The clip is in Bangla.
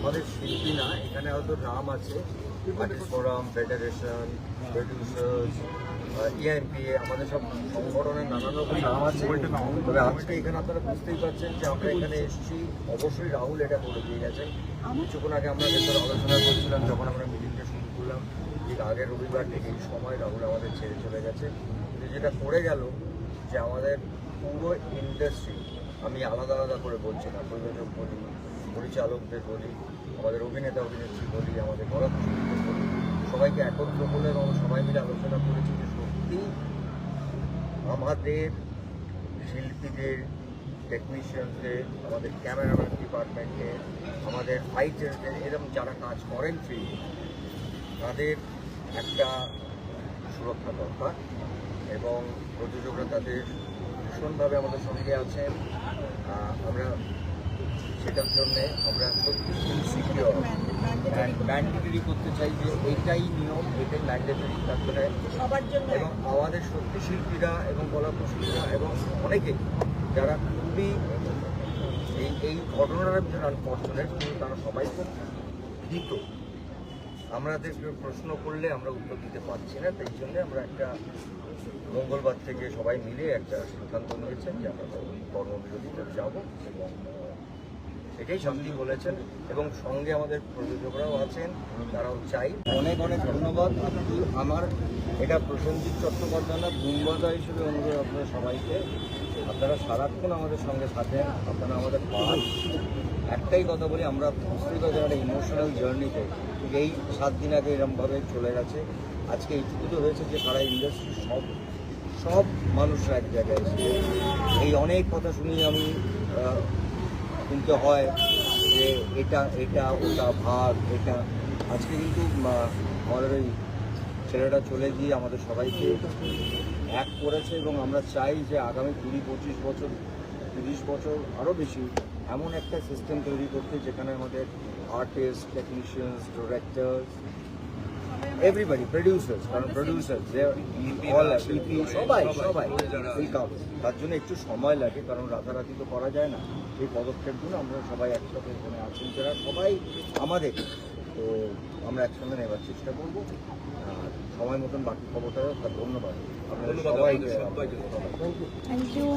আমাদের শিল্পী না, এখানে হয়তো নাম আছে আর্টিস্ট ফোরাম, ফেডারেশন, প্রডিউসার্স, ইআইপিএ, আমাদের সব সংগঠনের নানান রকম নাম আছে। তবে আজকে এখানে আপনারা বুঝতেই পারছেন যে আমরা এখানে এসেছি, অবশ্যই রাহুল এটা করে দিয়ে গেছেন। কিছুক্ষণ আগে আমরা ভেতরে আলোচনা করছিলাম যখন আমরা মিটিংটা শুরু করলাম, ঠিক আগের রবিবার থেকে এই সময় রাহুল আমাদের ছেড়ে চলে গেছে। কিন্তু যেটা করে গেল যে আমাদের পুরো ইন্ডাস্ট্রি, আমি আলাদা আলাদা করে বলছি না, প্রযোজক বলি, পরিচালকদের বলি, আমাদের অভিনেতা অভিনেত্রী বলি, আমাদের কলাকুশলীদের বলি, সবাইকে একত্র করে এবং সবাই মিলে আলোচনা করেছি যে সত্যি আমাদের শিল্পীদের, টেকনিশিয়ানদের, আমাদের ক্যামেরাম্যান ডিপার্টমেন্টের, আমাদের ফাইটারদের, এরকম যারা কাজ করেন ফিল্ম, তাদের একটা সুরক্ষা দরকার এবং প্রযোজকরা তাদের ভীষণভাবে আমাদের সঙ্গে আছেন। আমরা সেটার জন্যে আমরা সত্যি ইনসিকিউর ম্যান্ডেটরি করতে চাই যে এইটাই নিয়ম, এটাই ম্যান্ডেটরি তারপরে সবার জন্য। এবং আমাদের সত্যি শিল্পীরা এবং কলাকুশলীরা এবং অনেকেই যারা খুবই এই ঘটনাটা ভীষণ আনফর্চুনেট, কিন্তু তারা সবাই খুব ভীত। আমাদের প্রশ্ন করলে আমরা উত্তর দিতে পারছি না, তাই জন্য আমরা একটা মঙ্গলবার থেকে সবাই মিলে একটা সিদ্ধান্ত নিয়েছেন যে আমরা কর্মবিরতিতে যাব এবং এটাই শান্তি বলেছেন। এবং সঙ্গে আমাদের প্রযোজকরাও আছেন, তারাও চাই। অনেক অনেক ধন্যবাদ। আমার এটা প্রসেনজিৎ চট্টোপাধ্যায় না, গুণবাদা হিসেবে অনুরোধ আপনাদের সবাইকে, আপনারা সারাক্ষণ আমাদের সঙ্গে থাকেন, আপনারা আমাদের পান। একটাই কথা বলি, আমরা বুঝতেই পারছি একটা ইমোশনাল জার্নিতে এই 7 দিন আগে এরমভাবে চলে গেছে। আজকে এইটুকু তো হয়েছে যে সারা ইন্ডাস্ট্রি সব মানুষরা এক জায়গায় এসে এই অনেক কথা শুনিয়ে আমি শুনতে হয় যে এটা ওটা ভাগ এটা। আজকে কিন্তু আমাদের ওই ছেলেটা চলে গিয়ে আমাদের সবাইকে এক করেছে এবং আমরা চাই যে আগামী 20-25 বছর, 30 বছর আরও বেশি এমন একটা সিস্টেম তৈরি করতে যেখানে আমাদের artist, technicians, directors, everybody, producers, কারণ প্রডিউসার্স সবাই ওয়েলকাম। তার জন্য একটু সময় লাগে, কারণ রাতারাতি তো করা যায় না। এই পদক্ষেপগুলো আমরা সবাই একসাথে এখানে আছেন যারা সবাই আমাদের, তো আমরা একসঙ্গে নেবার চেষ্টা করবো। আর সময় মতন বাকি খবরটা ধন্যবাদ আপনাদের সবাইকে। Thank you.